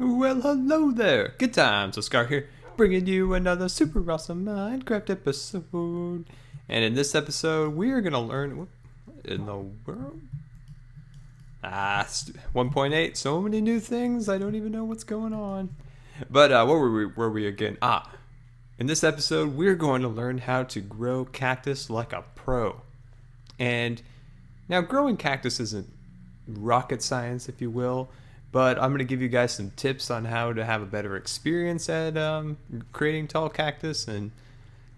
Well, hello there. Good times with Scar here, bringing you another super awesome Minecraft episode. And in this episode, we are gonna learn what in the world. 1.8. So many new things. I don't even know what's going on. But what were we again? In this episode, we're going to learn how to grow cactus like a pro. And now, growing cactus isn't rocket science, if you will. But I'm going to give you guys some tips on how to have a better experience at creating tall cactus and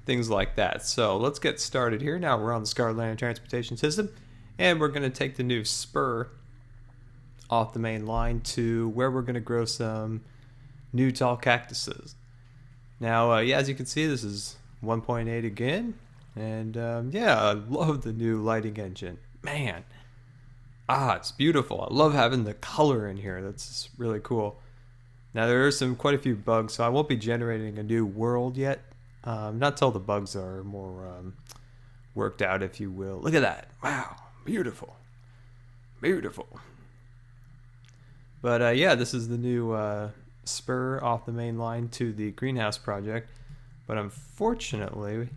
things like that. So let's get started here. Now we're on the Scarland transportation system, and we're going to take the new spur off the main line to where we're going to grow some new tall cactuses. Now, as you can see, this is 1.8 again, and yeah, I love the new lighting engine. Man. It's beautiful. I love having the color in here. That's really cool. Now there are quite a few bugs, so I won't be generating a new world yet. Not till the bugs are more worked out, if you will. Look at that. Wow. Beautiful. Beautiful. But yeah, this is the new spur off the main line to the greenhouse project. But unfortunately,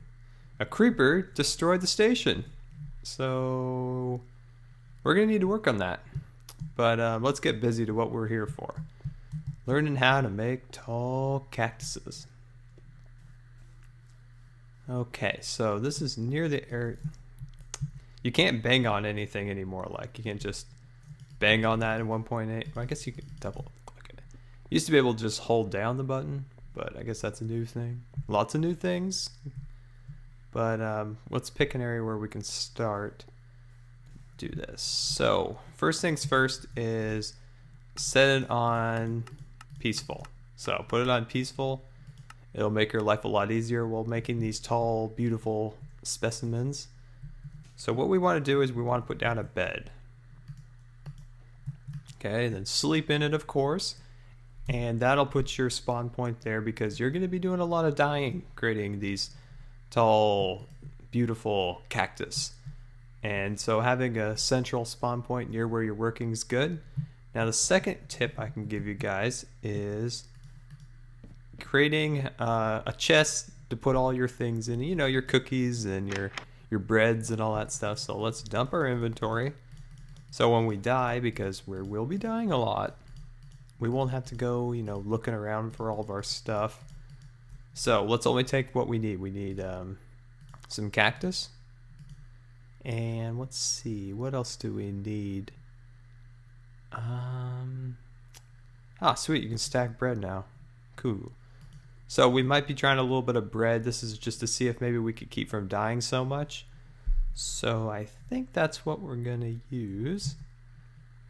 a creeper destroyed the station. So we're going to need to work on that. But let's get busy to what we're here for. Learning how to make tall cactuses. Okay, so this is near the area. You can't bang on anything anymore. Like, you can't just bang on that in 1.8. Well, I guess you can double click it. You used to be able to just hold down the button, but I guess that's a new thing. Lots of new things. But let's pick an area where we can start. Do this. So first things first is set it on peaceful. So put it on peaceful. It'll make your life a lot easier while making these tall, beautiful specimens. So what we want to do is we want to put down a bed. Okay, then sleep in it, of course. And that'll put your spawn point there because you're going to be doing a lot of dying creating these tall, beautiful cactus. And so having a central spawn point near where you're working is good. Now the second tip I can give you guys is creating a chest to put all your things in. You know, your cookies and your breads and all that stuff. So let's dump our inventory. So when we die, because we will be dying a lot, we won't have to go, you know, looking around for all of our stuff. So let's only take what we need. We need some cactus. And let's see, what else do we need? Sweet, you can stack bread now. Cool. So we might be trying a little bit of bread. This is just to see if maybe we could keep from dying so much. So I think that's what we're gonna use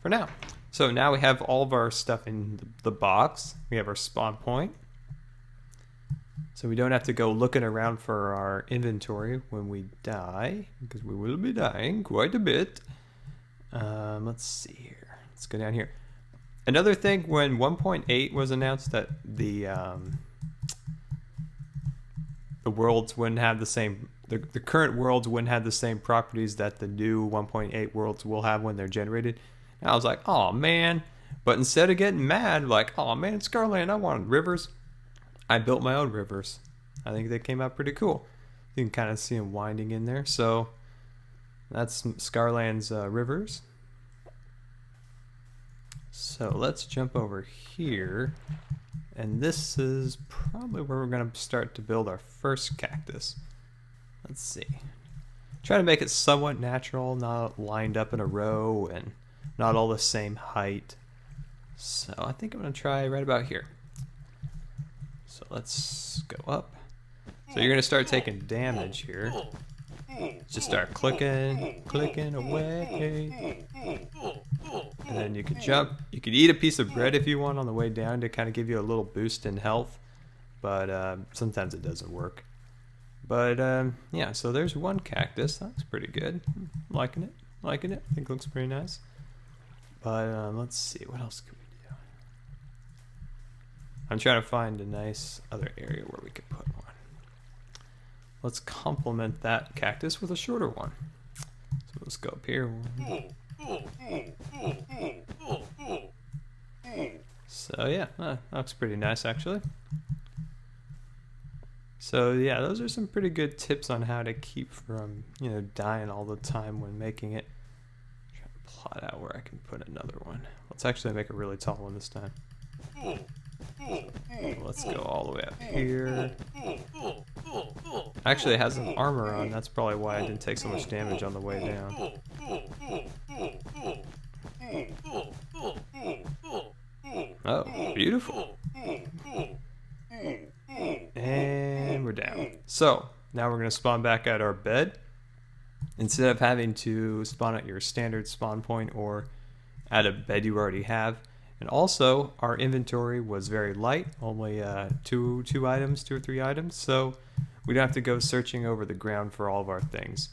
for now. So now we have all of our stuff in the box. We have our spawn point. So we don't have to go looking around for our inventory when we die, because we will be dying quite a bit. Let's see here. Let's go down here. Another thing, when 1.8 was announced that the worlds wouldn't have the same, the current worlds wouldn't have the same properties that the new 1.8 worlds will have when they're generated. And I was like, oh man. But instead of getting mad, like, oh man, it's Scarland, I wanted rivers. I built my own rivers. I think they came out pretty cool. You can kind of see them winding in there. So that's Scarland's rivers. So let's jump over here. And this is probably where we're going to start to build our first cactus. Let's see. Try to make it somewhat natural, not lined up in a row and not all the same height. So I think I'm going to try right about here. So let's go up. So you're going to start taking damage here. Just start clicking away. And then you can jump. You could eat a piece of bread if you want on the way down to kind of give you a little boost in health. But sometimes it doesn't work. But yeah, so there's one cactus. That looks pretty good. Liking it. I think it looks pretty nice. But let's see. What else can we do? I'm trying to find a nice other area where we could put one. Let's complement that cactus with a shorter one. So let's go up here. So yeah, that looks pretty nice actually. So yeah, those are some pretty good tips on how to keep from, dying all the time when making it. Try to plot out where I can put another one. Let's actually make a really tall one this time. Let's go all the way up here. Actually, it has some armor on. That's probably why I didn't take so much damage on the way down. Oh, beautiful. And we're down. So, now we're going to spawn back at our bed. Instead of having to spawn at your standard spawn point or at a bed you already have. And also, our inventory was very light, only two or three items, so we don't have to go searching over the ground for all of our things.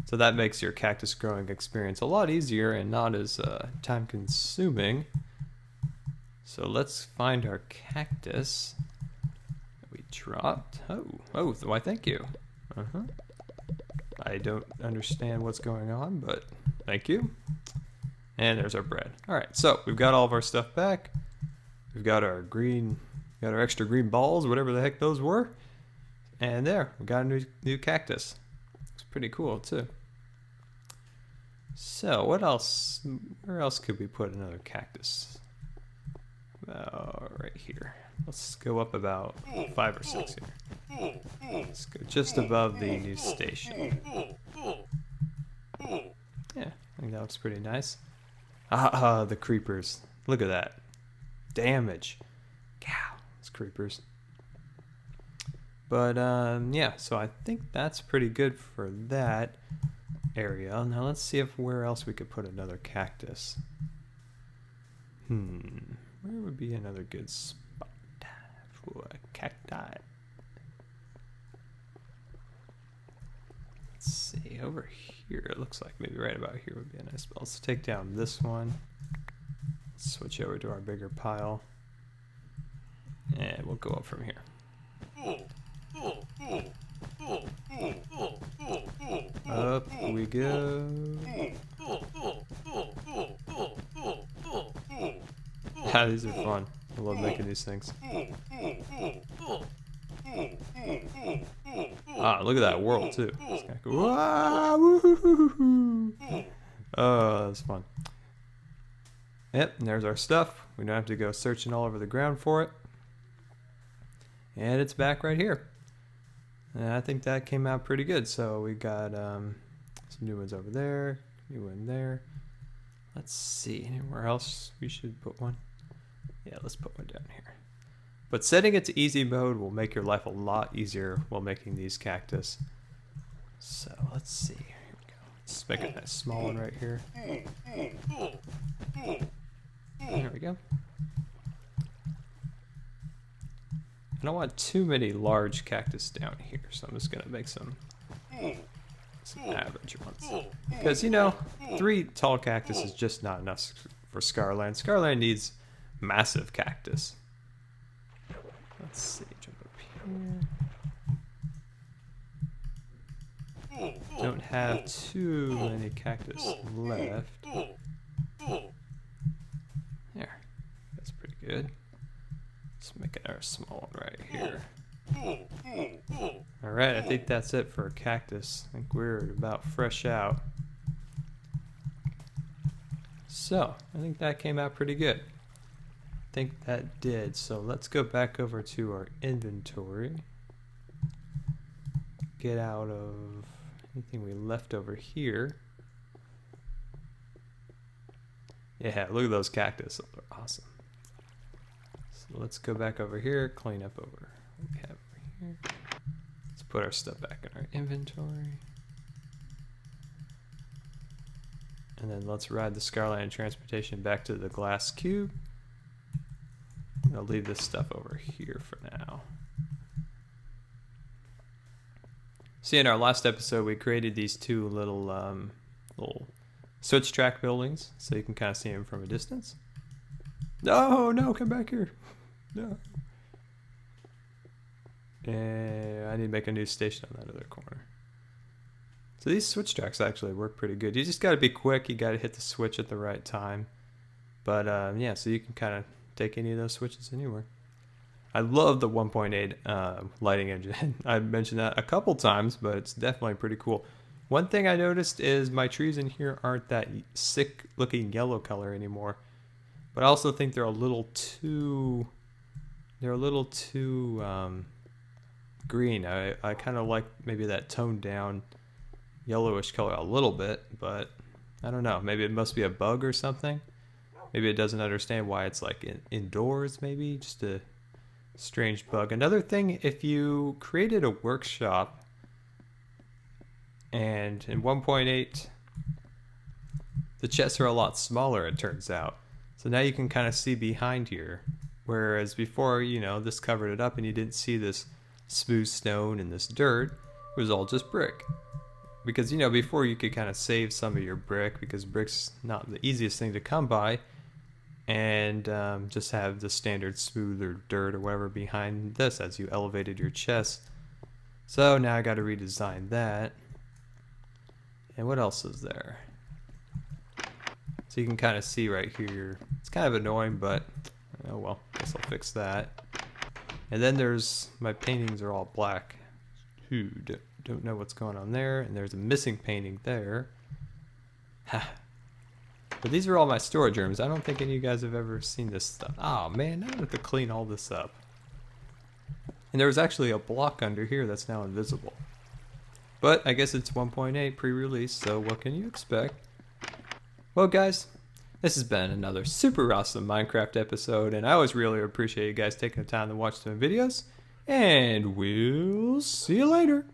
So that makes your cactus growing experience a lot easier and not as time consuming. So let's find our cactus that we dropped. Oh, why thank you. I don't understand what's going on, but thank you. And there's our bread. Alright, so we've got all of our stuff back. We've got our extra green balls, whatever the heck those were. And there, we got a new cactus. Looks pretty cool too. So what else? Where else could we put another cactus? About right here. Let's go up about 5 or 6 here. Let's go just above the new station. Yeah, I think that looks pretty nice. The creepers. Look at that. Damage. Cow. It's creepers. But, yeah, so I think that's pretty good for that area. Now let's see where else we could put another cactus. Where would be another good spot for a cacti? Let's see, over here, it looks like maybe right about here would be a nice spot. Let's take down this one. Switch over to our bigger pile. And we'll go up from here. Up we go. Yeah, these are fun. I love making these things. Look at that world too. It's kinda cool. Oh, that's fun. Yep, and there's our stuff. We don't have to go searching all over the ground for it. And it's back right here. And I think that came out pretty good. So we got some new ones over there, new one there. Let's see, anywhere else we should put one? Yeah, let's put one down here. But setting it to easy mode will make your life a lot easier while making these cactus. So let's see. Here we go. Let's make a nice small one right here. There we go. I don't want too many large cactus down here, so I'm just gonna make some average ones. Because 3 tall cactus is just not enough for Scarland. Scarland needs massive cactus. Let's see, jump up here. Don't have too many cactus left. There, that's pretty good. Let's make it our small one right here. Alright, I think that's it for a cactus. I think we're about fresh out. So, I think that came out pretty good. I think that did. So let's go back over to our inventory. Get out of anything we left over here. Yeah, look at those cactus. Those are awesome. So let's go back over here, clean up over what we have over here. Let's put our stuff back in our inventory. And then let's ride the Scarland transportation back to the glass cube. I'll leave this stuff over here for now. See, in our last episode, we created these 2 little switch track buildings, so you can kind of see them from a distance. No, come back here. No. And I need to make a new station on that other corner. So these switch tracks actually work pretty good. You just got to be quick. You got to hit the switch at the right time. But yeah, so you can kind of take any of those switches anywhere. I love the 1.8 lighting engine. I've mentioned that a couple times, but it's definitely pretty cool. One thing I noticed is my trees in here aren't that sick looking yellow color anymore. But I also think they're a little too green. I kind of like maybe that toned down yellowish color a little bit, but I don't know. Maybe it must be a bug or something. Maybe it doesn't understand why it's like indoors, maybe just a strange bug. Another thing, if you created a workshop and in 1.8 the chests are a lot smaller, it turns out. So now you can kind of see behind here. Whereas before, you know, this covered it up and you didn't see this smooth stone and this dirt. It was all just brick. Because, you know, before you could kind of save some of your brick because brick's not the easiest thing to come by. And just have the standard smooth or dirt or whatever behind this as you elevated your chest. So now I got to redesign that. And what else is there? So you can kind of see right here. It's kind of annoying, but oh well, guess I'll fix that. And then there's, my paintings are all black. Don't know what's going on there. And there's a missing painting there. But these are all my storage rooms. I don't think any of you guys have ever seen this stuff. Oh man, now I have to clean all this up. And there was actually a block under here that's now invisible. But I guess it's 1.8 pre-release, so what can you expect? Well guys, this has been another super awesome Minecraft episode, and I always really appreciate you guys taking the time to watch my videos, and we'll see you later.